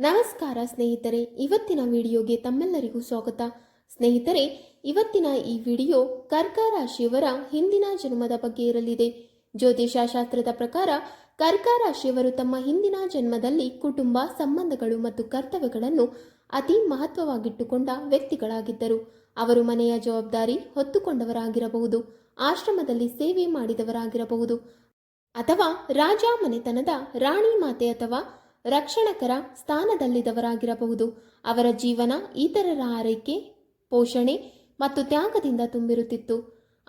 ನಮಸ್ಕಾರ ಸ್ನೇಹಿತರೆ, ಇವತ್ತಿನ ವಿಡಿಯೋಗೆ ತಮ್ಮೆಲ್ಲರಿಗೂ ಸ್ವಾಗತ. ಸ್ನೇಹಿತರೆ, ಇವತ್ತಿನ ಈ ವಿಡಿಯೋ ಕರ್ಕ ರಾಶಿಯವರ ಹಿಂದಿನ ಜನ್ಮದ ಬಗ್ಗೆ ಇರಲಿದೆ. ಜ್ಯೋತಿಷ ಶಾಸ್ತ್ರದ ಪ್ರಕಾರ ಕರ್ಕ ರಾಶಿಯವರು ತಮ್ಮ ಹಿಂದಿನ ಜನ್ಮದಲ್ಲಿ ಕುಟುಂಬ ಸಂಬಂಧಗಳು ಮತ್ತು ಕರ್ತವ್ಯಗಳನ್ನು ಅತಿ ಮಹತ್ವವಾಗಿಟ್ಟುಕೊಂಡ ವ್ಯಕ್ತಿಗಳಾಗಿದ್ದರು. ಅವರು ಮನೆಯ ಜವಾಬ್ದಾರಿ ಹೊತ್ತುಕೊಂಡವರಾಗಿರಬಹುದು, ಆಶ್ರಮದಲ್ಲಿ ಸೇವೆ ಮಾಡಿದವರಾಗಿರಬಹುದು, ಅಥವಾ ರಾಜ ಮನೆತನದ ರಾಣಿ ಮಾತೆ ಅಥವಾ ರಕ್ಷಣಕರ ಸ್ಥಾನದಲ್ಲಿದ್ದವರಾಗಿರಬಹುದು. ಅವರ ಜೀವನ ಇತರರ ಆರೈಕೆ, ಪೋಷಣೆ ಮತ್ತು ತ್ಯಾಗದಿಂದ ತುಂಬಿರುತ್ತಿತ್ತು.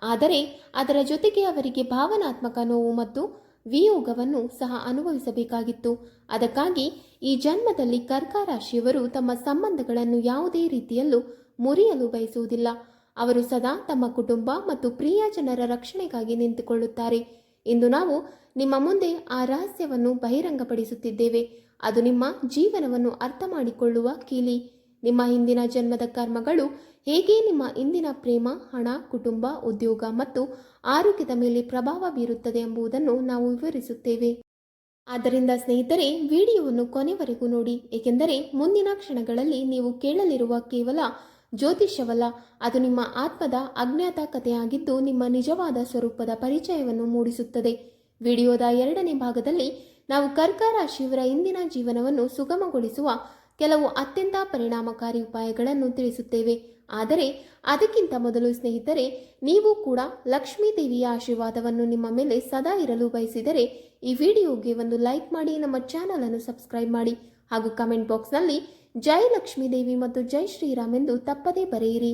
ಆದರೆ ಅದರ ಜೊತೆಗೆ ಅವರಿಗೆ ಭಾವನಾತ್ಮಕ ನೋವು ಮತ್ತು ವಿಯೋಗವನ್ನು ಸಹ ಅನುಭವಿಸಬೇಕಾಗಿತ್ತು. ಅದಕ್ಕಾಗಿ ಈ ಜನ್ಮದಲ್ಲಿ ಕರ್ಕ ರಾಶಿಯವರು ತಮ್ಮ ಸಂಬಂಧಗಳನ್ನು ಯಾವುದೇ ರೀತಿಯಲ್ಲೂ ಮುರಿಯಲು ಬಯಸುವುದಿಲ್ಲ. ಅವರು ಸದಾ ತಮ್ಮ ಕುಟುಂಬ ಮತ್ತು ಪ್ರಿಯ ಜನರ ರಕ್ಷಣೆಗಾಗಿ ನಿಂತುಕೊಳ್ಳುತ್ತಾರೆ. ಇಂದು ನಾವು ನಿಮ್ಮ ಮುಂದೆ ಆ ರಹಸ್ಯವನ್ನು ಬಹಿರಂಗಪಡಿಸುತ್ತಿದ್ದೇವೆ. ಅದು ನಿಮ್ಮ ಜೀವನವನ್ನು ಅರ್ಥ ಮಾಡಿಕೊಳ್ಳುವ ಕೀಲಿ. ನಿಮ್ಮ ಹಿಂದಿನ ಜನ್ಮದ ಕರ್ಮಗಳು ಹೇಗೆ ನಿಮ್ಮ ಇಂದಿನ ಪ್ರೇಮ, ಹಣ, ಕುಟುಂಬ, ಉದ್ಯೋಗ ಮತ್ತು ಆರೋಗ್ಯದ ಮೇಲೆ ಪ್ರಭಾವ ಬೀರುತ್ತದೆ ಎಂಬುದನ್ನು ನಾವು ವಿವರಿಸುತ್ತೇವೆ. ಆದ್ದರಿಂದ ಸ್ನೇಹಿತರೆ, ವಿಡಿಯೋವನ್ನು ಕೊನೆವರೆಗೂ ನೋಡಿ, ಏಕೆಂದರೆ ಮುಂದಿನ ಕ್ಷಣಗಳಲ್ಲಿ ನೀವು ಕೇಳಲಿರುವ ಕೇವಲ ಜ್ಯೋತಿಷ್ಯವಲ್ಲ, ಅದು ನಿಮ್ಮ ಆತ್ಮದ ಅಜ್ಞಾತ ಕಥೆಯಾಗಿದ್ದು ನಿಮ್ಮ ನಿಜವಾದ ಸ್ವರೂಪದ ಪರಿಚಯವನ್ನು ಮೂಡಿಸುತ್ತದೆ. ವಿಡಿಯೋದ ಎರಡನೇ ಭಾಗದಲ್ಲಿ ನಾವು ಕರ್ಕ ರಾಶಿಯವರ ಇಂದಿನ ಜೀವನವನ್ನು ಸುಗಮಗೊಳಿಸುವ ಕೆಲವು ಅತ್ಯಂತ ಪರಿಣಾಮಕಾರಿ ಉಪಾಯಗಳನ್ನು ತಿಳಿಸುತ್ತೇವೆ. ಆದರೆ ಅದಕ್ಕಿಂತ ಮೊದಲು ಸ್ನೇಹಿತರೆ, ನೀವು ಕೂಡ ಲಕ್ಷ್ಮೀ ದೇವಿಯ ಆಶೀರ್ವಾದವನ್ನು ನಿಮ್ಮ ಮೇಲೆ ಸದಾ ಇರಲು ಬಯಸಿದರೆ ಈ ವಿಡಿಯೋಗೆ ಒಂದು ಲೈಕ್ ಮಾಡಿ, ನಮ್ಮ ಚಾನಲ್ ಅನ್ನು ಸಬ್ಸ್ಕ್ರೈಬ್ ಮಾಡಿ ಹಾಗೂ ಕಮೆಂಟ್ ಬಾಕ್ಸ್ನಲ್ಲಿ ಜೈ ಲಕ್ಷ್ಮೀ ದೇವಿ ಮತ್ತು ಜೈ ಶ್ರೀರಾಮ್ ಎಂದು ತಪ್ಪದೇ ಬರೆಯಿರಿ.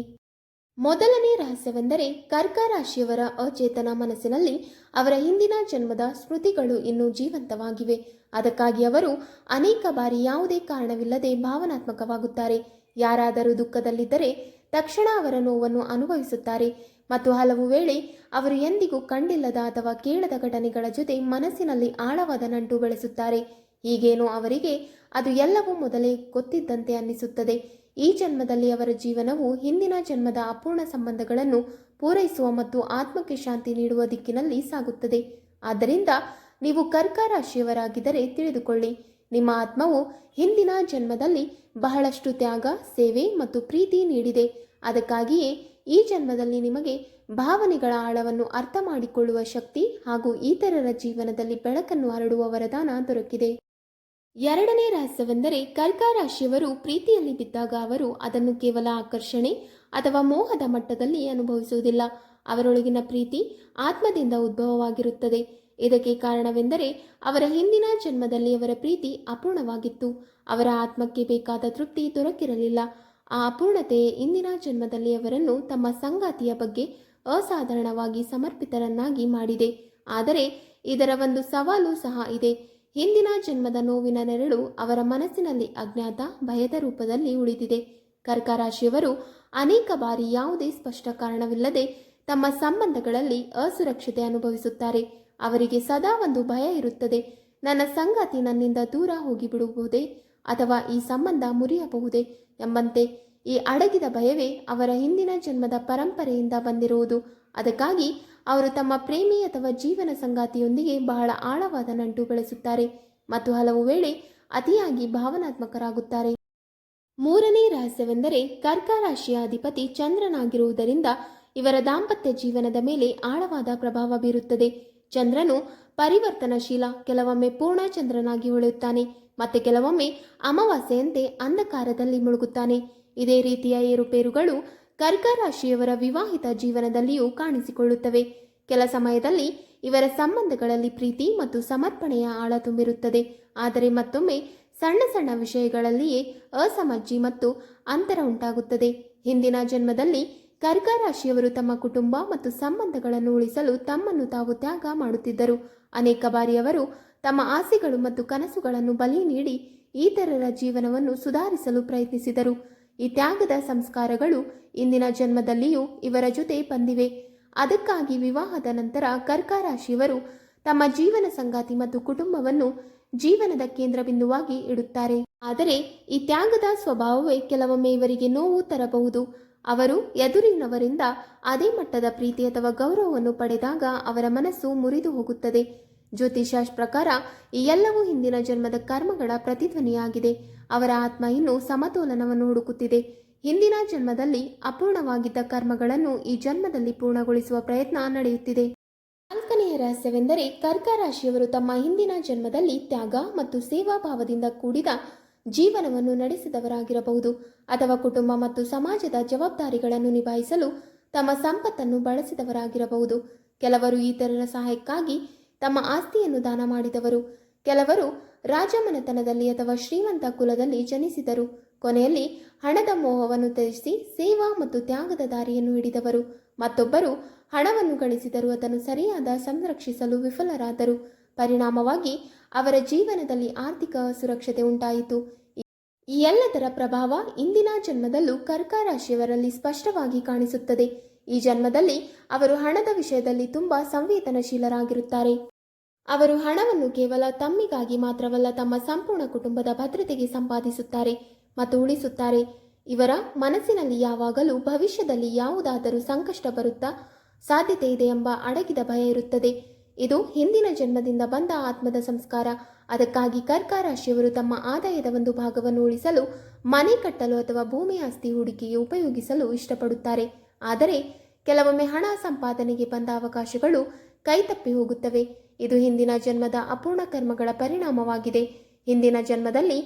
ಮೊದಲನೇ ರಹಸ್ಯವೆಂದರೆ, ಕರ್ಕ ರಾಶಿಯವರ ಅಚೇತನ ಮನಸ್ಸಿನಲ್ಲಿ ಅವರ ಹಿಂದಿನ ಜನ್ಮದ ಸ್ಮೃತಿಗಳು ಇನ್ನೂ ಜೀವಂತವಾಗಿವೆ. ಅದಕ್ಕಾಗಿ ಅವರು ಅನೇಕ ಬಾರಿ ಯಾವುದೇ ಕಾರಣವಿಲ್ಲದೆ ಭಾವನಾತ್ಮಕವಾಗುತ್ತಾರೆ. ಯಾರಾದರೂ ದುಃಖದಲ್ಲಿದ್ದರೆ ತಕ್ಷಣ ಅವರ ನೋವನ್ನು ಅನುಭವಿಸುತ್ತಾರೆ ಮತ್ತು ಹಲವು ವೇಳೆ ಅವರು ಎಂದಿಗೂ ಕಂಡಿಲ್ಲದ ಅಥವಾ ಕೇಳದ ಘಟನೆಗಳ ಜೊತೆ ಮನಸ್ಸಿನಲ್ಲಿ ಆಳವಾದ ನಂಟು ಬೆಳೆಸುತ್ತಾರೆ. ಹೀಗೇನೋ ಅವರಿಗೆ ಅದು ಎಲ್ಲವೂ ಮೊದಲೇ ಗೊತ್ತಿದ್ದಂತೆ ಅನ್ನಿಸುತ್ತದೆ. ಈ ಜನ್ಮದಲ್ಲಿ ಅವರ ಜೀವನವು ಹಿಂದಿನ ಜನ್ಮದ ಅಪೂರ್ಣ ಸಂಬಂಧಗಳನ್ನು ಪೂರೈಸುವ ಮತ್ತು ಆತ್ಮಕ್ಕೆ ಶಾಂತಿ ನೀಡುವ ದಿಕ್ಕಿನಲ್ಲಿ ಸಾಗುತ್ತದೆ. ಆದ್ದರಿಂದ ನೀವು ಕರ್ಕ ರಾಶಿಯವರಾಗಿದ್ದರೆ ತಿಳಿದುಕೊಳ್ಳಿ, ನಿಮ್ಮ ಆತ್ಮವು ಹಿಂದಿನ ಜನ್ಮದಲ್ಲಿ ಬಹಳಷ್ಟು ತ್ಯಾಗ, ಸೇವೆ ಮತ್ತು ಪ್ರೀತಿ ನೀಡಿದೆ. ಅದಕ್ಕಾಗಿಯೇ ಈ ಜನ್ಮದಲ್ಲಿ ನಿಮಗೆ ಭಾವನೆಗಳ ಆಳವನ್ನು ಅರ್ಥ ಮಾಡಿಕೊಳ್ಳುವ ಶಕ್ತಿ ಹಾಗೂ ಇತರರ ಜೀವನದಲ್ಲಿ ಬೆಳಕನ್ನು ಹರಡುವ ವರದಾನ ದೊರಕಿದೆ. ಎರಡನೇ ರಹಸ್ಯವೆಂದರೆ, ಕರ್ಕ ರಾಶಿಯವರು ಪ್ರೀತಿಯಲ್ಲಿ ಬಿದ್ದಾಗ ಅವರು ಅದನ್ನು ಕೇವಲ ಆಕರ್ಷಣೆ ಅಥವಾ ಮೋಹದ ಮಟ್ಟದಲ್ಲಿ ಅನುಭವಿಸುವುದಿಲ್ಲ. ಅವರೊಳಗಿನ ಪ್ರೀತಿ ಆತ್ಮದಿಂದ ಉದ್ಭವವಾಗಿರುತ್ತದೆ. ಇದಕ್ಕೆ ಕಾರಣವೆಂದರೆ ಅವರ ಹಿಂದಿನ ಜನ್ಮದಲ್ಲಿ ಅವರ ಪ್ರೀತಿ ಅಪೂರ್ಣವಾಗಿತ್ತು. ಅವರ ಆತ್ಮಕ್ಕೆ ಬೇಕಾದ ತೃಪ್ತಿ ದೊರಕಿರಲಿಲ್ಲ. ಆ ಅಪೂರ್ಣತೆ ಇಂದಿನ ಜನ್ಮದಲ್ಲಿ ಅವರನ್ನು ತಮ್ಮ ಸಂಗಾತಿಯ ಬಗ್ಗೆ ಅಸಾಧಾರಣವಾಗಿ ಸಮರ್ಪಿತರನ್ನಾಗಿ ಮಾಡಿದೆ. ಆದರೆ ಇದರ ಒಂದು ಸವಾಲು ಸಹ ಇದೆ. ಹಿಂದಿನ ಜನ್ಮದ ನೋವಿನ ನೆರಳು ಅವರ ಮನಸ್ಸಿನಲ್ಲಿ ಅಜ್ಞಾತ ಭಯದ ರೂಪದಲ್ಲಿ ಉಳಿದಿದೆ. ಕರ್ಕ ರಾಶಿಯವರು ಅನೇಕ ಬಾರಿ ಯಾವುದೇ ಸ್ಪಷ್ಟ ಕಾರಣವಿಲ್ಲದೆ ತಮ್ಮ ಸಂಬಂಧಗಳಲ್ಲಿ ಅಸುರಕ್ಷತೆ ಅನುಭವಿಸುತ್ತಾರೆ. ಅವರಿಗೆ ಸದಾ ಒಂದು ಭಯ ಇರುತ್ತದೆ, ನನ್ನ ಸಂಗಾತಿ ನನ್ನಿಂದ ದೂರ ಹೋಗಿಬಿಡಬಹುದೇ ಅಥವಾ ಈ ಸಂಬಂಧ ಮುರಿಯಬಹುದೇ ಎಂಬಂತೆ. ಈ ಅಡಗಿದ ಭಯವೇ ಅವರ ಹಿಂದಿನ ಜನ್ಮದ ಪರಂಪರೆಯಿಂದ ಬಂದಿರುವುದು. ಅದಕ್ಕಾಗಿ ಅವರು ತಮ್ಮ ಪ್ರೇಮಿ ಅಥವಾ ಜೀವನ ಸಂಗಾತಿಯೊಂದಿಗೆ ಬಹಳ ಆಳವಾದ ನಂಟು ಬೆಳೆಸುತ್ತಾರೆ ಮತ್ತು ಹಲವು ವೇಳೆ ಅತಿಯಾಗಿ ಭಾವನಾತ್ಮಕರಾಗುತ್ತಾರೆ. ಮೂರನೇ ರಹಸ್ಯವೆಂದರೆ, ಕರ್ಕ ರಾಶಿಯ ಅಧಿಪತಿ ಚಂದ್ರನಾಗಿರುವುದರಿಂದ ಇವರ ದಾಂಪತ್ಯ ಜೀವನದ ಮೇಲೆ ಆಳವಾದ ಪ್ರಭಾವ ಬೀರುತ್ತದೆ. ಚಂದ್ರನು ಪರಿವರ್ತನಶೀಲ, ಕೆಲವೊಮ್ಮೆ ಪೂರ್ಣ ಚಂದ್ರನಾಗಿ ಹೊಳೆಯುತ್ತಾನೆ ಮತ್ತು ಕೆಲವೊಮ್ಮೆ ಅಮಾವಾಸ್ಯೆಯಂತೆ ಅಂಧಕಾರದಲ್ಲಿ ಮುಳುಗುತ್ತಾನೆ. ಇದೇ ರೀತಿಯ ಏರುಪೇರುಗಳು ಕರ್ಕ ರಾಶಿಯವರ ವಿವಾಹಿತ ಜೀವನದಲ್ಲಿಯೂ ಕಾಣಿಸಿಕೊಳ್ಳುತ್ತವೆ. ಕೆಲ ಸಮಯದಲ್ಲಿ ಇವರ ಸಂಬಂಧಗಳಲ್ಲಿ ಪ್ರೀತಿ ಮತ್ತು ಸಮರ್ಪಣೆಯ ಆಳ ತುಂಬಿರುತ್ತದೆ. ಆದರೆ ಮತ್ತೊಮ್ಮೆ ಸಣ್ಣ ಸಣ್ಣ ವಿಷಯಗಳಲ್ಲಿಯೇ ಅಸಮಜ್ಜಿ ಮತ್ತು ಅಂತರ ಉಂಟಾಗುತ್ತದೆ. ಹಿಂದಿನ ಜನ್ಮದಲ್ಲಿ ಕರ್ಕ ರಾಶಿಯವರು ತಮ್ಮ ಕುಟುಂಬ ಮತ್ತು ಸಂಬಂಧಗಳನ್ನು ಉಳಿಸಲು ತಮ್ಮನ್ನು ತಾವು ತ್ಯಾಗ ಮಾಡುತ್ತಿದ್ದರು. ಅನೇಕ ಬಾರಿ ಅವರು ತಮ್ಮ ಆಸೆಗಳು ಮತ್ತು ಕನಸುಗಳನ್ನು ಬಲಿ ನೀಡಿ ಇತರರ ಜೀವನವನ್ನು ಸುಧಾರಿಸಲು ಪ್ರಯತ್ನಿಸಿದರು. ಈ ತ್ಯಾಗದ ಸಂಸ್ಕಾರಗಳು ಇಂದಿನ ಜನ್ಮದಲ್ಲಿಯೂ ಇವರ ಜೊತೆ ಬಂದಿವೆ. ಅದಕ್ಕಾಗಿ ವಿವಾಹದ ನಂತರ ಕರ್ಕ ರಾಶಿಯವರು ತಮ್ಮ ಜೀವನ ಸಂಗಾತಿ ಮತ್ತು ಕುಟುಂಬವನ್ನು ಜೀವನದ ಕೇಂದ್ರ ಬಿಂದುವಾಗಿ ಇಡುತ್ತಾರೆ. ಆದರೆ ಈ ತ್ಯಾಗದ ಸ್ವಭಾವವೇ ಕೆಲವೊಮ್ಮೆ ಇವರಿಗೆ ನೋವು ತರಬಹುದು. ಅವರು ಎದುರಿನವರಿಂದ ಅದೇ ಮಟ್ಟದ ಪ್ರೀತಿ ಅಥವಾ ಗೌರವವನ್ನು ಪಡೆದಾಗ ಅವರ ಮನಸ್ಸು ಮುರಿದು ಹೋಗುತ್ತದೆ. ಜ್ಯೋತಿಷಾಸ್ತ್ರ ಪ್ರಕಾರ ಈ ಎಲ್ಲವೂ ಹಿಂದಿನ ಜನ್ಮದ ಕರ್ಮಗಳ ಪ್ರತಿಧ್ವನಿಯಾಗಿದೆ. ಅವರ ಆತ್ಮ ಇನ್ನೂ ಸಮತೋಲನವನ್ನು ಹುಡುಕುತ್ತಿದೆ. ಹಿಂದಿನ ಜನ್ಮದಲ್ಲಿ ಅಪೂರ್ಣವಾಗಿದ್ದ ಕರ್ಮಗಳನ್ನು ಈ ಜನ್ಮದಲ್ಲಿ ಪೂರ್ಣಗೊಳಿಸುವ ಪ್ರಯತ್ನ ನಡೆಯುತ್ತಿದೆ. ನಾಲ್ಕನೆಯ ರಹಸ್ಯವೆಂದರೆ ಕರ್ಕ ರಾಶಿಯವರು ತಮ್ಮ ಹಿಂದಿನ ಜನ್ಮದಲ್ಲಿ ತ್ಯಾಗ ಮತ್ತು ಸೇವಾ ಭಾವದಿಂದ ಕೂಡಿದ ಜೀವನವನ್ನು ನಡೆಸಿದವರಾಗಿರಬಹುದು, ಅಥವಾ ಕುಟುಂಬ ಮತ್ತು ಸಮಾಜದ ಜವಾಬ್ದಾರಿಗಳನ್ನು ನಿಭಾಯಿಸಲು ತಮ್ಮ ಸಂಪತ್ತನ್ನು ಬಳಸಿದವರಾಗಿರಬಹುದು. ಕೆಲವರು ಇತರರ ಸಹಾಯಕ್ಕಾಗಿ ತಮ್ಮ ಆಸ್ತಿಯನ್ನು ದಾನ ಮಾಡಿದವರು. ಕೆಲವರು ರಾಜಮನೆತನದಲ್ಲಿ ಅಥವಾ ಶ್ರೀಮಂತ ಕುಲದಲ್ಲಿ ಜನಿಸಿದರು. ಕೊನೆಯಲ್ಲಿ ಹಣದ ಮೋಹವನ್ನು ತ್ಯಜಿಸಿ ಸೇವಾ ಮತ್ತು ತ್ಯಾಗದ ದಾರಿಯನ್ನು ಹಿಡಿದವರು. ಮತ್ತೊಬ್ಬರು ಹಣವನ್ನು ಗಳಿಸಿದರೂ ಅದನ್ನು ಸರಿಯಾದ ಸಂರಕ್ಷಿಸಲು ವಿಫಲರಾದರು. ಪರಿಣಾಮವಾಗಿ ಅವರ ಜೀವನದಲ್ಲಿ ಆರ್ಥಿಕ ಸುರಕ್ಷತೆ ಉಂಟಾಯಿತು. ಈ ಎಲ್ಲದರ ಪ್ರಭಾವ ಇಂದಿನ ಜನ್ಮದಲ್ಲೂ ಕರ್ಕ ರಾಶಿಯವರಲ್ಲಿ ಸ್ಪಷ್ಟವಾಗಿ ಕಾಣಿಸುತ್ತದೆ. ಈ ಜನ್ಮದಲ್ಲಿ ಅವರು ಹಣದ ವಿಷಯದಲ್ಲಿ ತುಂಬಾ ಸಂವೇದನಶೀಲರಾಗಿರುತ್ತಾರೆ. ಅವರು ಹಣವನ್ನು ಕೇವಲ ತಮ್ಮಿಗಾಗಿ ಮಾತ್ರವಲ್ಲ, ತಮ್ಮ ಸಂಪೂರ್ಣ ಕುಟುಂಬದ ಭದ್ರತೆಗೆ ಸಂಪಾದಿಸುತ್ತಾರೆ ಮತ್ತು ಉಳಿಸುತ್ತಾರೆ. ಇವರ ಮನಸ್ಸಿನಲ್ಲಿ ಯಾವಾಗಲೂ ಭವಿಷ್ಯದಲ್ಲಿ ಯಾವುದಾದರೂ ಸಂಕಷ್ಟ ಬರುತ್ತಾ ಸಾಧ್ಯತೆ ಇದೆ ಎಂಬ ಅಡಗಿದ ಭಯ ಇರುತ್ತದೆ. ಇದು ಹಿಂದಿನ ಜನ್ಮದಿಂದ ಬಂದ ಆತ್ಮದ ಸಂಸ್ಕಾರ. ಅದಕ್ಕಾಗಿ ಕರ್ಕ ರಾಶಿಯವರು ತಮ್ಮ ಆದಾಯದ ಒಂದು ಭಾಗವನ್ನು ಉಳಿಸಲು, ಮನೆ ಕಟ್ಟಲು ಅಥವಾ ಭೂಮಿ ಆಸ್ತಿ ಹೂಡಿಕೆಗೆ ಉಪಯೋಗಿಸಲು ಇಷ್ಟಪಡುತ್ತಾರೆ. ಆದರೆ ಕೆಲವೊಮ್ಮೆ ಹಣ ಸಂಪಾದನೆಗೆ ಬಂದ ಅವಕಾಶಗಳು ಕೈತಪ್ಪಿ ಹೋಗುತ್ತವೆ. ಇದು ಹಿಂದಿನ ಜನ್ಮದ ಅಪೂರ್ಣ ಕರ್ಮಗಳ ಪರಿಣಾಮವಾಗಿದೆ. ಹಿಂದಿನ ಜನ್ಮದಲ್ಲಿ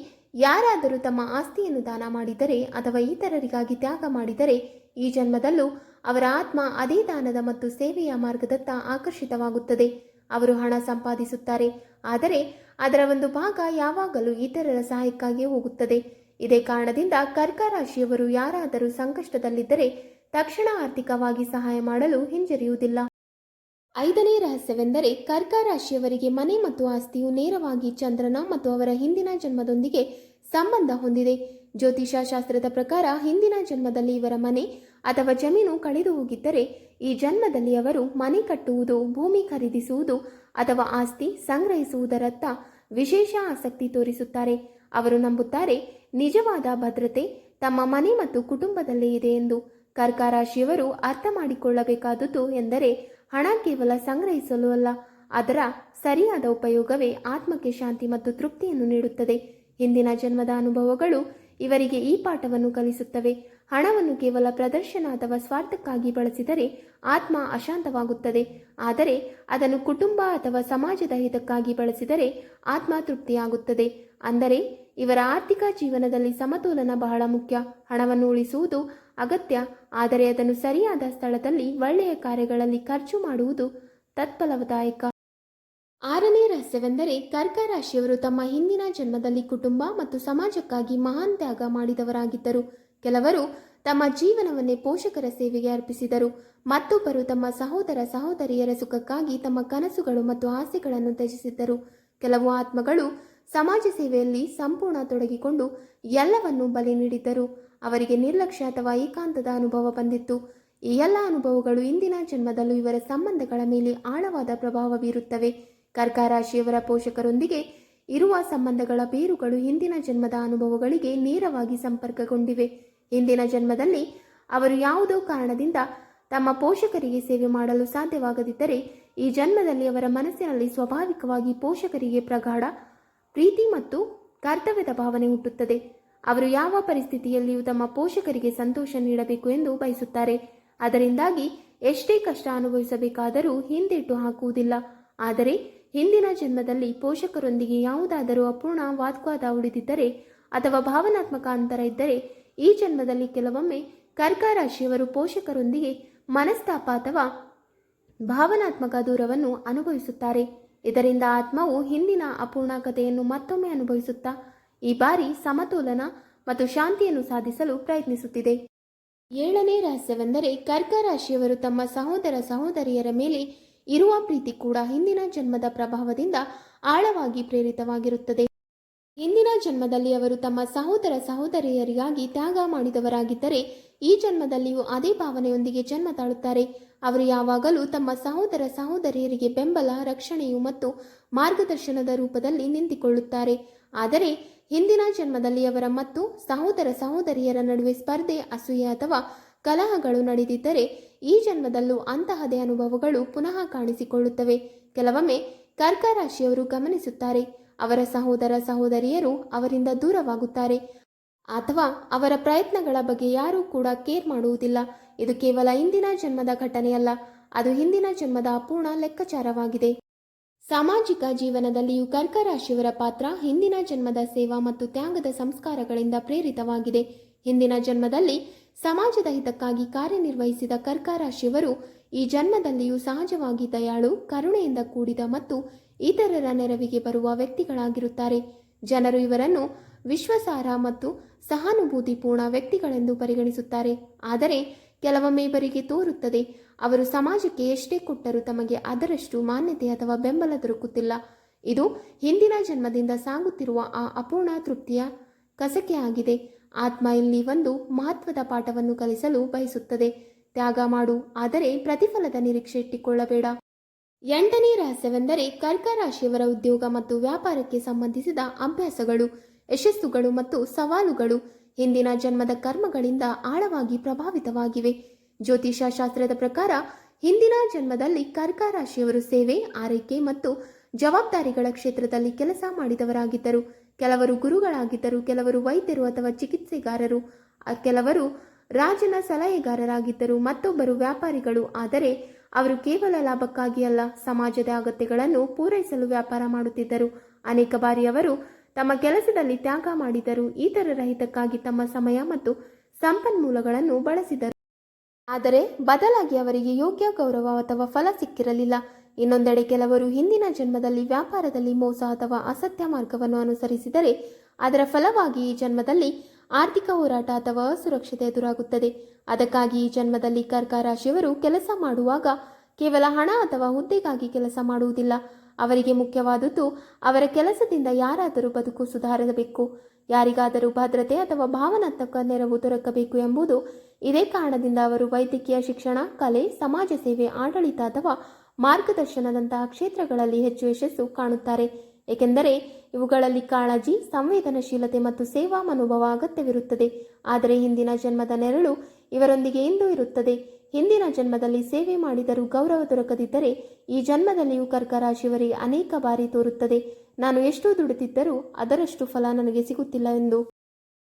ಯಾರಾದರೂ ತಮ್ಮ ಆಸ್ತಿಯನ್ನು ದಾನ ಮಾಡಿದರೆ ಅಥವಾ ಇತರರಿಗಾಗಿ ತ್ಯಾಗ ಮಾಡಿದರೆ, ಈ ಜನ್ಮದಲ್ಲೂ ಅವರ ಆತ್ಮ ಅದೇ ದಾನದ ಮತ್ತು ಸೇವೆಯ ಮಾರ್ಗದತ್ತ ಆಕರ್ಷಿತವಾಗುತ್ತದೆ. ಅವರು ಹಣ ಸಂಪಾದಿಸುತ್ತಾರೆ, ಆದರೆ ಅದರ ಒಂದು ಭಾಗ ಯಾವಾಗಲೂ ಇತರರ ಸಹಾಯಕ್ಕಾಗಿ ಹೋಗುತ್ತದೆ. ಇದೇ ಕಾರಣದಿಂದ ಕರ್ಕ ರಾಶಿಯವರು ಯಾರಾದರೂ ಸಂಕಷ್ಟದಲ್ಲಿದ್ದರೆ ತಕ್ಷಣ ಆರ್ಥಿಕವಾಗಿ ಸಹಾಯ ಮಾಡಲು ಹಿಂಜರಿಯುವುದಿಲ್ಲ. ಐದನೇ ರಹಸ್ಯವೆಂದರೆ ಕರ್ಕ ರಾಶಿಯವರಿಗೆ ಮನೆ ಮತ್ತು ಆಸ್ತಿಯು ನೇರವಾಗಿ ಚಂದ್ರನ ಮತ್ತು ಅವರ ಹಿಂದಿನ ಜನ್ಮದೊಂದಿಗೆ ಸಂಬಂಧ ಹೊಂದಿದೆ. ಜ್ಯೋತಿಷ ಶಾಸ್ತ್ರದ ಪ್ರಕಾರ ಹಿಂದಿನ ಜನ್ಮದಲ್ಲಿ ಇವರ ಮನೆ ಅಥವಾ ಜಮೀನು ಕಳೆದು ಹೋಗಿದ್ದರೆ, ಈ ಜನ್ಮದಲ್ಲಿ ಅವರು ಮನೆ ಕಟ್ಟುವುದು, ಭೂಮಿ ಖರೀದಿಸುವುದು ಅಥವಾ ಆಸ್ತಿ ಸಂಗ್ರಹಿಸುವುದರತ್ತ ವಿಶೇಷ ಆಸಕ್ತಿ ತೋರಿಸುತ್ತಾರೆ. ಅವರು ನಂಬುತ್ತಾರೆ ನಿಜವಾದ ಭದ್ರತೆ ತಮ್ಮ ಮನೆ ಮತ್ತು ಕುಟುಂಬದಲ್ಲೇ ಇದೆ ಎಂದು. ಕರ್ಕ ರಾಶಿಯವರು ಅರ್ಥ ಮಾಡಿಕೊಳ್ಳಬೇಕಾದುದು ಎಂದರೆ ಹಣ ಕೇವಲ ಸಂಗ್ರಹಿಸಲು ಅಲ್ಲ, ಅದರ ಸರಿಯಾದ ಉಪಯೋಗವೇ ಆತ್ಮಕ್ಕೆ ಶಾಂತಿ ಮತ್ತು ತೃಪ್ತಿಯನ್ನು ನೀಡುತ್ತದೆ. ಹಿಂದಿನ ಜನ್ಮದ ಅನುಭವಗಳು ಇವರಿಗೆ ಈ ಪಾಠವನ್ನು ಕಲಿಸುತ್ತವೆ. ಹಣವನ್ನು ಕೇವಲ ಪ್ರದರ್ಶನ ಅಥವಾ ಸ್ವಾರ್ಥಕ್ಕಾಗಿ ಬಳಸಿದರೆ ಆತ್ಮ ಅಶಾಂತವಾಗುತ್ತದೆ. ಆದರೆ ಅದನ್ನು ಕುಟುಂಬ ಅಥವಾ ಸಮಾಜದ ಹಿತಕ್ಕಾಗಿ ಬಳಸಿದರೆ ಆತ್ಮ ತೃಪ್ತಿಯಾಗುತ್ತದೆ. ಅಂದರೆ ಇವರ ಆರ್ಥಿಕ ಜೀವನದಲ್ಲಿ ಸಮತೋಲನ ಬಹಳ ಮುಖ್ಯ. ಹಣವನ್ನು ಉಳಿಸುವುದು ಅಗತ್ಯ, ಆದರೆ ಅದನ್ನು ಸರಿಯಾದ ಸ್ಥಳದಲ್ಲಿ ಒಳ್ಳೆಯ ಕಾರ್ಯಗಳಲ್ಲಿ ಖರ್ಚು ಮಾಡುವುದು ತತ್ಫಲದಾಯಕ. ಆರನೇ ರಹಸ್ಯವೆಂದರೆ ಕರ್ಕ ರಾಶಿಯವರು ತಮ್ಮ ಹಿಂದಿನ ಜನ್ಮದಲ್ಲಿ ಕುಟುಂಬ ಮತ್ತು ಸಮಾಜಕ್ಕಾಗಿ ಮಹಾನ್ ತ್ಯಾಗ ಮಾಡಿದವರಾಗಿದ್ದರು. ಕೆಲವರು ತಮ್ಮ ಜೀವನವನ್ನೇ ಪೋಷಕರ ಸೇವೆಗೆ ಅರ್ಪಿಸಿದರು. ಮತ್ತೊಬ್ಬರು ತಮ್ಮ ಸಹೋದರ ಸಹೋದರಿಯರ ಸುಖಕ್ಕಾಗಿ ತಮ್ಮ ಕನಸುಗಳು ಮತ್ತು ಆಸೆಗಳನ್ನು ತ್ಯಜಿಸಿದ್ದರು. ಕೆಲವು ಆತ್ಮಗಳು ಸಮಾಜ ಸೇವೆಯಲ್ಲಿ ಸಂಪೂರ್ಣ ತೊಡಗಿಕೊಂಡು ಎಲ್ಲವನ್ನೂ ಬಲಿ ನೀಡಿದ್ದರು. ಅವರಿಗೆ ನಿರ್ಲಕ್ಷ್ಯ ಅಥವಾ ಏಕಾಂತದ ಅನುಭವ ಬಂದಿತ್ತು. ಈ ಎಲ್ಲ ಅನುಭವಗಳು ಇಂದಿನ ಜನ್ಮದಲ್ಲೂ ಇವರ ಸಂಬಂಧಗಳ ಮೇಲೆ ಆಳವಾದ ಪ್ರಭಾವ ಬೀರುತ್ತವೆ. ಕರ್ಕ ರಾಶಿಯವರ ಪೋಷಕರೊಂದಿಗೆ ಇರುವ ಸಂಬಂಧಗಳ ಬೇರುಗಳು ಹಿಂದಿನ ಜನ್ಮದ ಅನುಭವಗಳಿಗೆ ನೇರವಾಗಿ ಸಂಪರ್ಕಗೊಂಡಿವೆ. ಹಿಂದಿನ ಜನ್ಮದಲ್ಲಿ ಅವರು ಯಾವುದೋ ಕಾರಣದಿಂದ ತಮ್ಮ ಪೋಷಕರಿಗೆ ಸೇವೆ ಮಾಡಲು ಸಾಧ್ಯವಾಗದಿದ್ದರೆ, ಈ ಜನ್ಮದಲ್ಲಿ ಅವರ ಮನಸ್ಸಿನಲ್ಲಿ ಸ್ವಾಭಾವಿಕವಾಗಿ ಪೋಷಕರಿಗೆ ಪ್ರಗಾಢ ಪ್ರೀತಿ ಮತ್ತು ಕರ್ತವ್ಯದ ಭಾವನೆ ಹುಟ್ಟುತ್ತದೆ. ಅವರು ಯಾವ ಪರಿಸ್ಥಿತಿಯಲ್ಲಿಯೂ ತಮ್ಮ ಪೋಷಕರಿಗೆ ಸಂತೋಷ ನೀಡಬೇಕು ಎಂದು ಬಯಸುತ್ತಾರೆ. ಅದರಿಂದಾಗಿ ಎಷ್ಟೇ ಕಷ್ಟ ಅನುಭವಿಸಬೇಕಾದರೂ ಹಿಂದೇಟು ಹಾಕುವುದಿಲ್ಲ. ಆದರೆ ಹಿಂದಿನ ಜನ್ಮದಲ್ಲಿ ಪೋಷಕರೊಂದಿಗೆ ಯಾವುದಾದರೂ ಅಪೂರ್ಣ ವಾಗ್ವಾದ ಉಳಿದಿದ್ದರೆ ಅಥವಾ ಭಾವನಾತ್ಮಕ ಅಂತರ ಇದ್ದರೆ, ಈ ಜನ್ಮದಲ್ಲಿ ಕೆಲವೊಮ್ಮೆ ಕರ್ಕ ರಾಶಿಯವರು ಪೋಷಕರೊಂದಿಗೆ ಮನಸ್ತಾಪ ಅಥವಾ ಭಾವನಾತ್ಮಕ ದೂರವನ್ನು ಅನುಭವಿಸುತ್ತಾರೆ. ಇದರಿಂದ ಆತ್ಮವು ಹಿಂದಿನ ಅಪೂರ್ಣಕತೆಯನ್ನು ಮತ್ತೊಮ್ಮೆ ಅನುಭವಿಸುತ್ತಾ ಈ ಬಾರಿ ಸಮತೋಲನ ಮತ್ತು ಶಾಂತಿಯನ್ನು ಸಾಧಿಸಲು ಪ್ರಯತ್ನಿಸುತ್ತಿದೆ. ಏಳನೇ ರಹಸ್ಯವೆಂದರೆ ಕರ್ಕ ರಾಶಿಯವರು ತಮ್ಮ ಸಹೋದರ ಸಹೋದರಿಯರ ಮೇಲೆ ಇರುವ ಪ್ರೀತಿ ಕೂಡ ಹಿಂದಿನ ಜನ್ಮದ ಪ್ರಭಾವದಿಂದ ಆಳವಾಗಿ ಪ್ರೇರಿತವಾಗಿರುತ್ತದೆ. ಹಿಂದಿನ ಜನ್ಮದಲ್ಲಿ ಅವರು ತಮ್ಮ ಸಹೋದರ ಸಹೋದರಿಯರಿಗಾಗಿ ತ್ಯಾಗ ಮಾಡಿದವರಾಗಿದ್ದರೆ, ಈ ಜನ್ಮದಲ್ಲಿಯೂ ಅದೇ ಭಾವನೆಯೊಂದಿಗೆ ಜನ್ಮ ತಾಳುತ್ತಾರೆ. ಅವರು ಯಾವಾಗಲೂ ತಮ್ಮ ಸಹೋದರ ಸಹೋದರಿಯರಿಗೆ ಬೆಂಬಲ, ರಕ್ಷಣೆಯು ಮತ್ತು ಮಾರ್ಗದರ್ಶನದ ರೂಪದಲ್ಲಿ ನಿಂತುಕೊಳ್ಳುತ್ತಾರೆ. ಆದರೆ ಹಿಂದಿನ ಜನ್ಮದಲ್ಲಿ ಅವರ ಮತ್ತು ಸಹೋದರ ಸಹೋದರಿಯರ ನಡುವೆ ಸ್ಪರ್ಧೆ, ಅಸೂಯೆ ಅಥವಾ ಕಲಹಗಳು ನಡೆದಿದ್ದರೆ, ಈ ಜನ್ಮದಲ್ಲೂ ಅಂತಹದೇ ಅನುಭವಗಳು ಪುನಃ ಕಾಣಿಸಿಕೊಳ್ಳುತ್ತವೆ. ಕೆಲವೊಮ್ಮೆ ಕರ್ಕ ರಾಶಿಯವರು ಗಮನಿಸುತ್ತಾರೆ. ಅವರ ಸಹೋದರ ಸಹೋದರಿಯರು ಅವರಿಂದ ದೂರವಾಗುತ್ತಾರೆ ಅಥವಾ ಅವರ ಪ್ರಯತ್ನಗಳ ಬಗ್ಗೆ ಯಾರೂ ಕೂಡ ಕೇರ್ ಮಾಡುವುದಿಲ್ಲ. ಇದು ಕೇವಲ ಇಂದಿನ ಜನ್ಮದ ಘಟನೆಯಲ್ಲ, ಅದು ಹಿಂದಿನ ಜನ್ಮದ ಅಪೂರ್ಣ ಲೆಕ್ಕಾಚಾರವಾಗಿದೆ. ಸಾಮಾಜಿಕ ಜೀವನದಲ್ಲಿಯೂ ಕರ್ಕ ರಾಶಿಯವರ ಪಾತ್ರ ಹಿಂದಿನ ಜನ್ಮದ ಸೇವಾ ಮತ್ತು ತ್ಯಾಗದ ಸಂಸ್ಕಾರಗಳಿಂದ ಪ್ರೇರಿತವಾಗಿದೆ. ಹಿಂದಿನ ಜನ್ಮದಲ್ಲಿ ಸಮಾಜದ ಹಿತಕ್ಕಾಗಿ ಕಾರ್ಯನಿರ್ವಹಿಸಿದ ಕರ್ಕ ರಾಶಿಯವರು ಈ ಜನ್ಮದಲ್ಲಿಯೂ ಸಹಜವಾಗಿ ದಯಾಳು, ಕರುಣೆಯಿಂದ ಕೂಡಿದ ಮತ್ತು ಇತರರ ನೆರವಿಗೆ ಬರುವ ವ್ಯಕ್ತಿಗಳಾಗಿರುತ್ತಾರೆ. ಜನರು ಇವರನ್ನು ವಿಶ್ವಾಸಾರ್ಹ ಮತ್ತು ಸಹಾನುಭೂತಿಪೂರ್ಣ ವ್ಯಕ್ತಿಗಳೆಂದು ಪರಿಗಣಿಸುತ್ತಾರೆ. ಆದರೆ ಕೆಲವೊಮ್ಮೆ ಇವರಿಗೆ ತೋರುತ್ತದೆ, ಅವರು ಸಮಾಜಕ್ಕೆ ಎಷ್ಟೇ ಕೊಟ್ಟರೂ ತಮಗೆ ಅದರಷ್ಟು ಮಾನ್ಯತೆ ಅಥವಾ ಬೆಂಬಲ ದೊರಕುತ್ತಿಲ್ಲ. ಇದು ಹಿಂದಿನ ಜನ್ಮದಿಂದ ಸಾಗುತ್ತಿರುವ ಆ ಅಪೂರ್ಣ ತೃಪ್ತಿಯ ಕಸಕೆ ಆಗಿದೆ. ಆತ್ಮ ಇಲ್ಲಿ ಒಂದು ಮಹತ್ವದ ಪಾಠವನ್ನು ಕಲಿಸಲು ಬಯಸುತ್ತದೆ. ತ್ಯಾಗ ಮಾಡು, ಆದರೆ ಪ್ರತಿಫಲದ ನಿರೀಕ್ಷೆ ಇಟ್ಟುಕೊಳ್ಳಬೇಡ. 8ನೇ ರಹಸ್ಯವೆಂದರೆ ಕರ್ಕ ರಾಶಿಯವರ ಉದ್ಯೋಗ ಮತ್ತು ವ್ಯಾಪಾರಕ್ಕೆ ಸಂಬಂಧಿಸಿದ ಅಭ್ಯಾಸಗಳು, ಯಶಸ್ಸುಗಳು ಮತ್ತು ಸವಾಲುಗಳು ಹಿಂದಿನ ಜನ್ಮದ ಕರ್ಮಗಳಿಂದ ಆಳವಾಗಿ ಪ್ರಭಾವಿತವಾಗಿವೆ. ಜ್ಯೋತಿಷ ಶಾಸ್ತ್ರದ ಪ್ರಕಾರ ಹಿಂದಿನ ಜನ್ಮದಲ್ಲಿ ಕರ್ಕ ರಾಶಿಯವರು ಸೇವೆ, ಆರೈಕೆ ಮತ್ತು ಜವಾಬ್ದಾರಿಗಳ ಕ್ಷೇತ್ರದಲ್ಲಿ ಕೆಲಸ ಮಾಡಿದವರಾಗಿದ್ದರು. ಕೆಲವರು ಗುರುಗಳಾಗಿದ್ದರು, ಕೆಲವರು ವೈದ್ಯರು ಅಥವಾ ಚಿಕಿತ್ಸೆಗಾರರು, ಕೆಲವರು ರಾಜನ ಸಲಹೆಗಾರರಾಗಿದ್ದರು, ಮತ್ತೊಬ್ಬರು ವ್ಯಾಪಾರಿಗಳು. ಆದರೆ ಅವರು ಕೇವಲ ಲಾಭಕ್ಕಾಗಿ ಅಲ್ಲ, ಸಮಾಜದ ಅಗತ್ಯಗಳನ್ನು ಪೂರೈಸಲು ವ್ಯಾಪಾರ ಮಾಡುತ್ತಿದ್ದರು. ಅನೇಕ ಬಾರಿ ಅವರು ತಮ್ಮ ಕೆಲಸದಲ್ಲಿ ತ್ಯಾಗ ಮಾಡಿದರು, ಇತರರ ಹಿತಕ್ಕಾಗಿ ತಮ್ಮ ಸಮಯ ಮತ್ತು ಸಂಪನ್ಮೂಲಗಳನ್ನು ಬಳಸಿದರು. ಆದರೆ ಬದಲಾಗಿ ಅವರಿಗೆ ಯೋಗ್ಯ ಗೌರವ ಅಥವಾ ಫಲ ಸಿಕ್ಕಿರಲಿಲ್ಲ. ಇನ್ನೊಂದೆಡೆ ಕೆಲವರು ಹಿಂದಿನ ಜನ್ಮದಲ್ಲಿ ವ್ಯಾಪಾರದಲ್ಲಿ ಮೋಸ ಅಥವಾ ಅಸತ್ಯ ಮಾರ್ಗವನ್ನು ಅನುಸರಿಸಿದರೆ ಅದರ ಫಲವಾಗಿ ಈ ಜನ್ಮದಲ್ಲಿ ಆರ್ಥಿಕ ಹೋರಾಟ ಅಥವಾ ಅಸುರಕ್ಷತೆ ಎದುರಾಗುತ್ತದೆ. ಅದಕ್ಕಾಗಿ ಈ ಜನ್ಮದಲ್ಲಿ ಕರ್ಕ ರಾಶಿಯವರು ಕೆಲಸ ಮಾಡುವಾಗ ಕೇವಲ ಹಣ ಅಥವಾ ಹುದ್ದೆಗಾಗಿ ಕೆಲಸ ಮಾಡುವುದಿಲ್ಲ. ಅವರಿಗೆ ಮುಖ್ಯವಾದುದು ಅವರ ಕೆಲಸದಿಂದ ಯಾರಾದರೂ ಬದುಕು ಸುಧಾರಿಸಬೇಕು, ಯಾರಿಗಾದರೂ ಭದ್ರತೆ ಅಥವಾ ಭಾವನಾತ್ಮಕ ನೆರವು ದೊರಕಬೇಕು ಎಂಬುದು. ಇದೇ ಕಾರಣದಿಂದ ಅವರು ವೈದ್ಯಕೀಯ ಶಿಕ್ಷಣ, ಕಲೆ, ಸಮಾಜ ಸೇವೆ, ಆಡಳಿತ ಅಥವಾ ಮಾರ್ಗದರ್ಶನದಂತಹ ಕ್ಷೇತ್ರಗಳಲ್ಲಿ ಹೆಚ್ಚು ಯಶಸ್ಸು ಕಾಣುತ್ತಾರೆ. ಏಕೆಂದರೆ ಇವುಗಳಲ್ಲಿ ಕಾಳಜಿ, ಸಂವೇದನಶೀಲತೆ ಮತ್ತು ಸೇವಾ ಮನೋಭಾವ ಅಗತ್ಯವಿರುತ್ತದೆ. ಆದರೆ ಹಿಂದಿನ ಜನ್ಮದ ನೆರಳು ಇವರೊಂದಿಗೆ ಇಂದು ಇರುತ್ತದೆ. ಹಿಂದಿನ ಜನ್ಮದಲ್ಲಿ ಸೇವೆ ಮಾಡಿದರೂ ಗೌರವ ದೊರಕದಿದ್ದರೆ ಈ ಜನ್ಮದಲ್ಲಿಯೂ ಕರ್ಕ ರಾಶಿಯವರಿಗೆ ಅನೇಕ ಬಾರಿ ತೋರುತ್ತದೆ, ನಾನು ಎಷ್ಟು ದುಡಿದಿದ್ದರೂ ಅದರಷ್ಟು ಫಲ ನನಗೆ ಸಿಗುತ್ತಿಲ್ಲ ಎಂದು.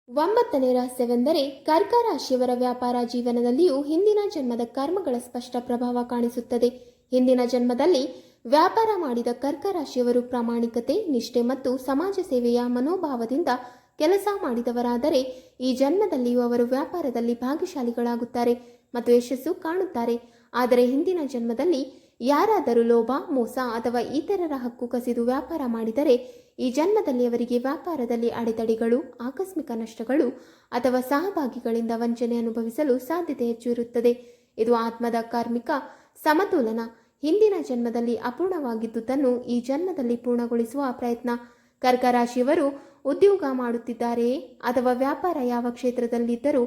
9ನೇ ರಹಸ್ಯವೆಂದರೆ ಕರ್ಕ ರಾಶಿಯವರ ವ್ಯಾಪಾರ ಜೀವನದಲ್ಲಿಯೂ ಹಿಂದಿನ ಜನ್ಮದ ಕರ್ಮಗಳ ಸ್ಪಷ್ಟ ಪ್ರಭಾವ ಕಾಣಿಸುತ್ತದೆ. ಹಿಂದಿನ ಜನ್ಮದಲ್ಲಿ ವ್ಯಾಪಾರ ಮಾಡಿದ ಕರ್ಕ ರಾಶಿಯವರು ಪ್ರಾಮಾಣಿಕತೆ, ನಿಷ್ಠೆ ಮತ್ತು ಸಮಾಜ ಸೇವೆಯ ಮನೋಭಾವದಿಂದ ಕೆಲಸ ಮಾಡಿದವರಾದರೆ ಈ ಜನ್ಮದಲ್ಲಿಯೂ ಅವರು ವ್ಯಾಪಾರದಲ್ಲಿ ಭಾಗ್ಯಶಾಲಿಗಳಾಗುತ್ತಾರೆ ಮತ್ತು ಯಶಸ್ಸು ಕಾಣುತ್ತಾರೆ. ಆದರೆ ಹಿಂದಿನ ಜನ್ಮದಲ್ಲಿ ಯಾರಾದರೂ ಲೋಭ, ಮೋಸ ಅಥವಾ ಇತರರ ಹಕ್ಕು ಕಸಿದು ವ್ಯಾಪಾರ ಮಾಡಿದರೆ ಈ ಜನ್ಮದಲ್ಲಿ ಅವರಿಗೆ ವ್ಯಾಪಾರದಲ್ಲಿ ಅಡೆತಡೆಗಳು, ಆಕಸ್ಮಿಕ ನಷ್ಟಗಳು ಅಥವಾ ಸಹಭಾಗಿಗಳಿಂದ ವಂಚನೆ ಅನುಭವಿಸಲು ಸಾಧ್ಯತೆ ಹೆಚ್ಚು ಇರುತ್ತದೆ. ಇದು ಆತ್ಮದ ಕಾರ್ಮಿಕ ಸಮತೋಲನ ಹಿಂದಿನ ಜನ್ಮದಲ್ಲಿ ಅಪೂರ್ಣವಾಗಿದ್ದುದನ್ನು ಈ ಜನ್ಮದಲ್ಲಿ ಪೂರ್ಣಗೊಳಿಸುವ ಪ್ರಯತ್ನ. ಕರ್ಕ ರಾಶಿಯವರು ಉದ್ಯೋಗ ಮಾಡುತ್ತಿದ್ದಾರೆಯೇ ಅಥವಾ ವ್ಯಾಪಾರ ಯಾವ ಕ್ಷೇತ್ರದಲ್ಲಿದ್ದರೂ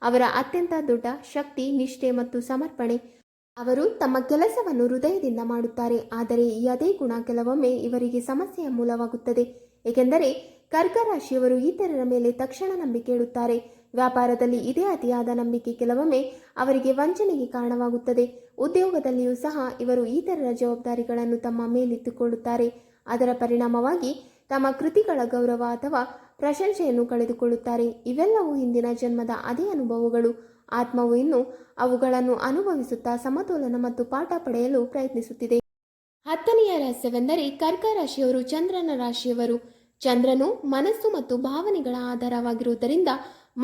ಅವರ ಅತ್ಯಂತ ದೊಡ್ಡ ಶಕ್ತಿ ನಿಷ್ಠೆ ಮತ್ತು ಸಮರ್ಪಣೆ. ಅವರು ತಮ್ಮ ಕೆಲಸವನ್ನು ಹೃದಯದಿಂದ ಮಾಡುತ್ತಾರೆ. ಆದರೆ ಈ ಅದೇ ಗುಣ ಕೆಲವೊಮ್ಮೆ ಇವರಿಗೆ ಸಮಸ್ಯೆಯ ಮೂಲವಾಗುತ್ತದೆ. ಏಕೆಂದರೆ ಕರ್ಕ ರಾಶಿಯವರು ಇತರರ ಮೇಲೆ ತಕ್ಷಣ ನಂಬಿಕೆ ಇಡುತ್ತಾರೆ. ವ್ಯಾಪಾರದಲ್ಲಿ ಇದೇ ಅತಿಯಾದ ನಂಬಿಕೆ ಕೆಲವೊಮ್ಮೆ ಅವರಿಗೆ ವಂಚನೆಗೆ ಕಾರಣವಾಗುತ್ತದೆ. ಉದ್ಯೋಗದಲ್ಲಿಯೂ ಸಹ ಇವರು ಇತರರ ಜವಾಬ್ದಾರಿಗಳನ್ನು ತಮ್ಮ ಮೇಲಿಟ್ಟುಕೊಳ್ಳುತ್ತಾರೆ. ಅದರ ಪರಿಣಾಮವಾಗಿ ತಮ್ಮ ಕೃತಿಗಳ ಗೌರವ ಅಥವಾ ಪ್ರಶಂಸೆಯನ್ನು ಕಳೆದುಕೊಳ್ಳುತ್ತಾರೆ. ಇವೆಲ್ಲವೂ ಹಿಂದಿನ ಜನ್ಮದ ಅದೇ ಅನುಭವಗಳು. ಆತ್ಮವು ಇನ್ನು ಅವುಗಳನ್ನು ಅನುಭವಿಸುತ್ತಾ ಸಮತೋಲನ ಮತ್ತು ಪಾಠ ಪಡೆಯಲು ಪ್ರಯತ್ನಿಸುತ್ತಿದೆ. 10ನೆಯ ರಹಸ್ಯವೆಂದರೆ ಕರ್ಕ ರಾಶಿಯವರು ಚಂದ್ರನ ರಾಶಿಯವರು. ಚಂದ್ರನು ಮನಸ್ಸು ಮತ್ತು ಭಾವನೆಗಳ ಆಧಾರವಾಗಿರುವುದರಿಂದ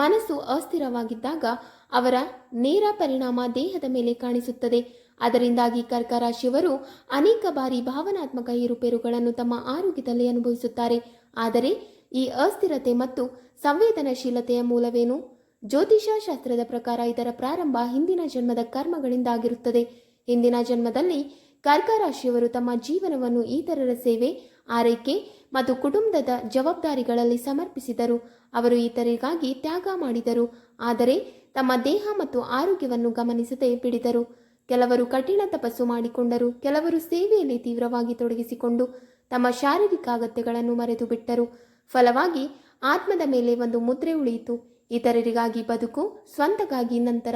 ಮನಸ್ಸು ಅಸ್ಥಿರವಾಗಿದ್ದಾಗ ಅವರ ನೇರ ಪರಿಣಾಮ ದೇಹದ ಮೇಲೆ ಕಾಣಿಸುತ್ತದೆ. ಅದರಿಂದಾಗಿ ಕರ್ಕ ರಾಶಿಯವರು ಅನೇಕ ಬಾರಿ ಭಾವನಾತ್ಮಕ ಏರುಪೇರುಗಳನ್ನು ತಮ್ಮ ಆರೋಗ್ಯದಲ್ಲಿ ಅನುಭವಿಸುತ್ತಾರೆ. ಆದರೆ ಈ ಅಸ್ಥಿರತೆ ಮತ್ತು ಸಂವೇದನಶೀಲತೆಯ ಮೂಲವೇನು? ಜ್ಯೋತಿಷ ಶಾಸ್ತ್ರದ ಪ್ರಕಾರ ಇದರ ಪ್ರಾರಂಭ ಹಿಂದಿನ ಜನ್ಮದ ಕರ್ಮಗಳಿಂದಾಗಿರುತ್ತದೆ. ಹಿಂದಿನ ಜನ್ಮದಲ್ಲಿ ಕರ್ಕ ರಾಶಿಯವರು ತಮ್ಮ ಜೀವನವನ್ನು ಇತರರ ಸೇವೆ, ಆರೈಕೆ ಮತ್ತು ಕುಟುಂಬದ ಜವಾಬ್ದಾರಿಗಳಲ್ಲಿ ಸಮರ್ಪಿಸಿದರು. ಅವರು ಇತರರಿಗಾಗಿ ತ್ಯಾಗ ಮಾಡಿದರು, ಆದರೆ ತಮ್ಮ ದೇಹ ಮತ್ತು ಆರೋಗ್ಯವನ್ನು ಗಮನಿಸದೆ ಬಿಡಿದರು. ಕೆಲವರು ಕಠಿಣ ತಪಸ್ಸು ಮಾಡಿಕೊಂಡರು, ಕೆಲವರು ಸೇವೆಯಲ್ಲಿ ತೀವ್ರವಾಗಿ ತೊಡಗಿಸಿಕೊಂಡು ತಮ್ಮ ಶಾರೀರಿಕ ಅಗತ್ಯಗಳನ್ನು ಮರೆತು ಬಿಟ್ಟರು. ಫಲವಾಗಿ ಆತ್ಮದ ಮೇಲೆ ಒಂದು ಮುದ್ರೆ ಉಳಿಯಿತು, ಇತರರಿಗಾಗಿ ಬದುಕು, ಸ್ವಂತಗಾಗಿ ನಂತರ.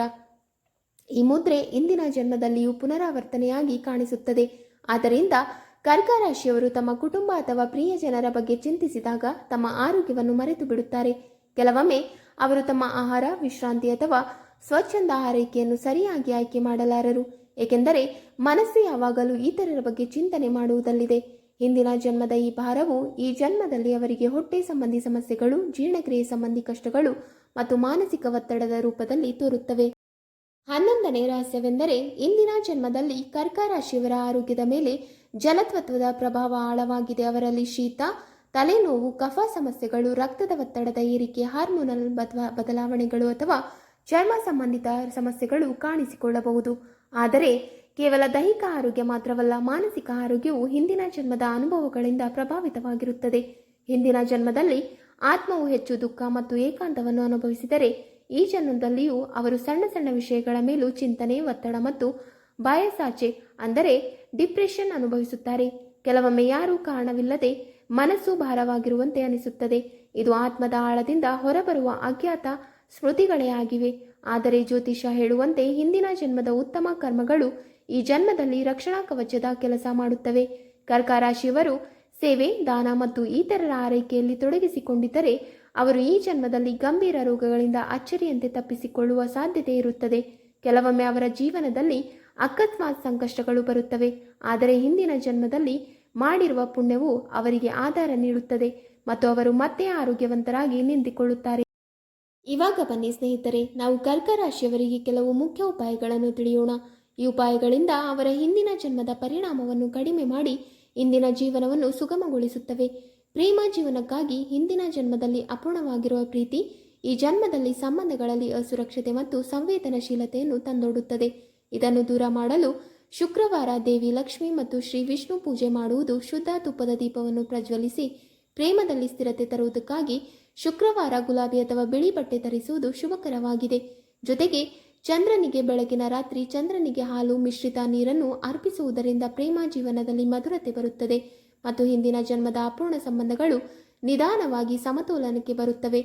ಈ ಮುದ್ರೆ ಇಂದಿನ ಜನ್ಮದಲ್ಲಿಯೂ ಪುನರಾವರ್ತನೆಯಾಗಿ ಕಾಣಿಸುತ್ತದೆ. ಆದ್ದರಿಂದ ಕರ್ಕ ರಾಶಿಯವರು ತಮ್ಮ ಕುಟುಂಬ ಅಥವಾ ಪ್ರಿಯಜನರ ಬಗ್ಗೆ ಚಿಂತಿಸಿದಾಗ ತಮ್ಮ ಆರೋಗ್ಯವನ್ನು ಮರೆತು ಬಿಡುತ್ತಾರೆ. ಕೆಲವೊಮ್ಮೆ ಅವರು ತಮ್ಮ ಆಹಾರ, ವಿಶ್ರಾಂತಿ ಅಥವಾ ಸ್ವಚ್ಛಂದ ಆರೈಕೆಯನ್ನು ಸರಿಯಾಗಿ ಆಯ್ಕೆ ಮಾಡಲಾರರು, ಏಕೆಂದರೆ ಮನಸ್ಸು ಯಾವಾಗಲೂ ಇತರರ ಬಗ್ಗೆ ಚಿಂತನೆ ಮಾಡುವುದಲ್ಲಿದೆ. ಹಿಂದಿನ ಜನ್ಮದ ಈ ಭಾರವು ಈ ಜನ್ಮದಲ್ಲಿ ಅವರಿಗೆ ಹೊಟ್ಟೆ ಸಂಬಂಧಿ ಸಮಸ್ಯೆಗಳು, ಜೀರ್ಣಕ್ರಿಯೆ ಸಂಬಂಧಿ ಕಷ್ಟಗಳು ಮತ್ತು ಮಾನಸಿಕ ಒತ್ತಡದ ರೂಪದಲ್ಲಿ ತೋರುತ್ತವೆ. 11ನೇ ರಹಸ್ಯವೆಂದರೆ ಇಂದಿನ ಜನ್ಮದಲ್ಲಿ ಕರ್ಕ ರಾಶಿಯವರ ಆರೋಗ್ಯದ ಮೇಲೆ ಜಲತತ್ವದ ಪ್ರಭಾವ ಆಳವಾಗಿದೆ. ಅವರಲ್ಲಿ ಶೀತ, ತಲೆನೋವು, ಕಫ ಸಮಸ್ಯೆಗಳು, ರಕ್ತದ ಒತ್ತಡದ ಏರಿಕೆ, ಹಾರ್ಮೋನಲ್ ಬದಲಾವಣೆಗಳು ಅಥವಾ ಚರ್ಮ ಸಂಬಂಧಿತ ಸಮಸ್ಯೆಗಳು ಕಾಣಿಸಿಕೊಳ್ಳಬಹುದು. ಆದರೆ ಕೇವಲ ದೈಹಿಕ ಆರೋಗ್ಯ ಮಾತ್ರವಲ್ಲ, ಮಾನಸಿಕ ಆರೋಗ್ಯವು ಹಿಂದಿನ ಜನ್ಮದ ಅನುಭವಗಳಿಂದ ಪ್ರಭಾವಿತವಾಗಿರುತ್ತದೆ. ಹಿಂದಿನ ಜನ್ಮದಲ್ಲಿ ಆತ್ಮವು ಹೆಚ್ಚು ದುಃಖ ಮತ್ತು ಏಕಾಂತವನ್ನು ಅನುಭವಿಸಿದರೆ ಈ ಜನ್ಮದಲ್ಲಿಯೂ ಅವರು ಸಣ್ಣ ಸಣ್ಣ ವಿಷಯಗಳ ಮೇಲೂ ಚಿಂತನೆ, ಒತ್ತಡ ಮತ್ತು ಬಾಯಸಾಚೆ ಅಂದರೆ ಡಿಪ್ರೆಷನ್ ಅನುಭವಿಸುತ್ತಾರೆ. ಕೆಲವೊಮ್ಮೆ ಯಾರೂ ಕಾರಣವಿಲ್ಲದೆ ಮನಸ್ಸು ಭಾರವಾಗಿರುವಂತೆ ಅನಿಸುತ್ತದೆ. ಇದು ಆತ್ಮದ ಆಳದಿಂದ ಹೊರಬರುವ ಅಜ್ಞಾತ ಸ್ಮೃತಿಗಳೇ ಆಗಿವೆ. ಆದರೆ ಜ್ಯೋತಿಷ ಹೇಳುವಂತೆ ಹಿಂದಿನ ಜನ್ಮದ ಉತ್ತಮ ಕರ್ಮಗಳು ಈ ಜನ್ಮದಲ್ಲಿ ರಕ್ಷಣಾ ಕವಚದ ಕೆಲಸ ಮಾಡುತ್ತವೆ. ಕರ್ಕ ರಾಶಿಯವರು ಸೇವೆ, ದಾನ ಮತ್ತು ಇತರರ ಆರೈಕೆಯಲ್ಲಿ ತೊಡಗಿಸಿಕೊಂಡಿದ್ದರೆ ಅವರು ಈ ಜನ್ಮದಲ್ಲಿ ಗಂಭೀರ ರೋಗಗಳಿಂದ ಅಚ್ಚರಿಯಂತೆ ತಪ್ಪಿಸಿಕೊಳ್ಳುವ ಸಾಧ್ಯತೆ ಇರುತ್ತದೆ. ಕೆಲವೊಮ್ಮೆ ಅವರ ಜೀವನದಲ್ಲಿ ಅಕಸ್ಮಾತ್ ಸಂಕಷ್ಟಗಳು ಬರುತ್ತವೆ, ಆದರೆ ಹಿಂದಿನ ಜನ್ಮದಲ್ಲಿ ಮಾಡಿರುವ ಪುಣ್ಯವು ಅವರಿಗೆ ಆಧಾರ ನೀಡುತ್ತದೆ ಮತ್ತು ಅವರು ಮತ್ತೆ ಆರೋಗ್ಯವಂತರಾಗಿ ನಿಂತುಕೊಳ್ಳುತ್ತಾರೆ. ಇವಾಗ ಬನ್ನಿ ಸ್ನೇಹಿತರೆ, ನಾವು ಕರ್ಕ ರಾಶಿಯವರಿಗೆ ಕೆಲವು ಮುಖ್ಯ ಉಪಾಯಗಳನ್ನು ತಿಳಿಯೋಣ. ಈ ಉಪಾಯಗಳಿಂದ ಅವರ ಹಿಂದಿನ ಜನ್ಮದ ಪರಿಣಾಮವನ್ನು ಕಡಿಮೆ ಮಾಡಿ ಇಂದಿನ ಜೀವನವನ್ನು ಸುಗಮಗೊಳಿಸುತ್ತವೆ. ಪ್ರೇಮ ಜೀವನಕ್ಕಾಗಿ ಹಿಂದಿನ ಜನ್ಮದಲ್ಲಿ ಅಪೂರ್ಣವಾಗಿರುವ ಪ್ರೀತಿ ಈ ಜನ್ಮದಲ್ಲಿ ಸಂಬಂಧಗಳಲ್ಲಿ ಅಸುರಕ್ಷತೆ ಮತ್ತು ಸಂವೇದನಶೀಲತೆಯನ್ನು ತಂದೊಡ್ಡುತ್ತದೆ. ಇದನ್ನು ದೂರ ಮಾಡಲು ಶುಕ್ರವಾರ ದೇವಿ ಲಕ್ಷ್ಮಿ ಮತ್ತು ಶ್ರೀ ವಿಷ್ಣು ಪೂಜೆ ಮಾಡುವುದು, ಶುದ್ಧ ತುಪ್ಪದ ದೀಪವನ್ನು ಪ್ರಜ್ವಲಿಸಿ ಪ್ರೇಮದಲ್ಲಿ ಸ್ಥಿರತೆ ತರುವುದಕ್ಕಾಗಿ ಶುಕ್ರವಾರ ಗುಲಾಬಿ ಅಥವಾ ಬಿಳಿ ಬಟ್ಟೆ ಧರಿಸುವುದು ಶುಭಕರವಾಗಿದೆ. ಜೊತೆಗೆ ಚಂದ್ರನಿಗೆ ಬೆಳಗಿನ ರಾತ್ರಿ ಚಂದ್ರನಿಗೆ ಹಾಲು ಮಿಶ್ರಿತ ನೀರನ್ನು ಅರ್ಪಿಸುವುದರಿಂದ ಪ್ರೇಮ ಜೀವನದಲ್ಲಿ ಮಧುರತೆ ಬರುತ್ತದೆ ಮತ್ತು ಹಿಂದಿನ ಜನ್ಮದ ಅಪೂರ್ಣ ಸಂಬಂಧಗಳು ನಿಧಾನವಾಗಿ ಸಮತೋಲನಕ್ಕೆ ಬರುತ್ತವೆ.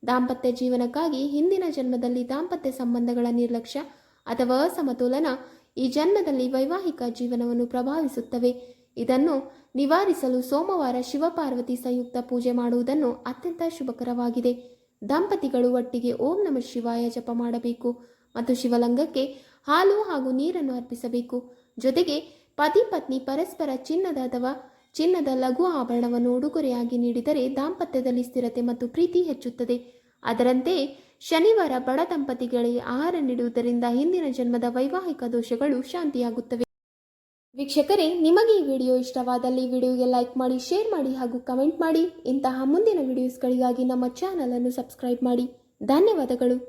ದಾಂಪತ್ಯ ಜೀವನಕ್ಕಾಗಿ ಹಿಂದಿನ ಜನ್ಮದಲ್ಲಿ ದಾಂಪತ್ಯ ಸಂಬಂಧಗಳ ನಿರ್ಲಕ್ಷ್ಯ ಅಥವಾ ಅಸಮತೋಲನ ಈ ಜನ್ಮದಲ್ಲಿ ವೈವಾಹಿಕ ಜೀವನವನ್ನು ಪ್ರಭಾವಿಸುತ್ತವೆ. ಇದನ್ನು ನಿವಾರಿಸಲು ಸೋಮವಾರ ಶಿವಪಾರ್ವತಿ ಸಂಯುಕ್ತ ಪೂಜೆ ಮಾಡುವುದನ್ನು ಅತ್ಯಂತ ಶುಭಕರವಾಗಿದೆ. ದಂಪತಿಗಳು ಒಟ್ಟಿಗೆ ಓಂ ನಮಃ ಶಿವಾಯ ಜಪ ಮಾಡಬೇಕು ಮತ್ತು ಶಿವಲಿಂಗಕ್ಕೆ ಹಾಲು ಹಾಗೂ ನೀರನ್ನು ಅರ್ಪಿಸಬೇಕು. ಜೊತೆಗೆ ಪತಿ ಪತ್ನಿ ಪರಸ್ಪರ ಚಿನ್ನದ ಲಘು ಆಭರಣವನ್ನು ಉಡುಗೊರೆಯಾಗಿ ನೀಡಿದರೆ ದಾಂಪತ್ಯದಲ್ಲಿ ಸ್ಥಿರತೆ ಮತ್ತು ಪ್ರೀತಿ ಹೆಚ್ಚುತ್ತದೆ. ಅದರಂತೆಯೇ ಶನಿವಾರ ಬಡ ದಂಪತಿಗಳಿಗೆ ಆಹಾರ ನೀಡುವುದರಿಂದ ಹಿಂದಿನ ಜನ್ಮದ ವೈವಾಹಿಕ ದೋಷಗಳು ಶಾಂತಿಯಾಗುತ್ತವೆ. ವೀಕ್ಷಕರೇ, ನಿಮಗೆ ಈ ವಿಡಿಯೋ ಇಷ್ಟವಾದಲ್ಲಿ ವಿಡಿಯೋಗೆ ಲೈಕ್ ಮಾಡಿ, ಶೇರ್ ಮಾಡಿ ಹಾಗೂ ಕಮೆಂಟ್ ಮಾಡಿ. ಇಂತಹ ಮುಂದಿನ ವಿಡಿಯೋಸ್ಗಳಿಗಾಗಿ ನಮ್ಮ ಚಾನಲ್ ಅನ್ನು ಸಬ್ಸ್ಕ್ರೈಬ್ ಮಾಡಿ. ಧನ್ಯವಾದಗಳು.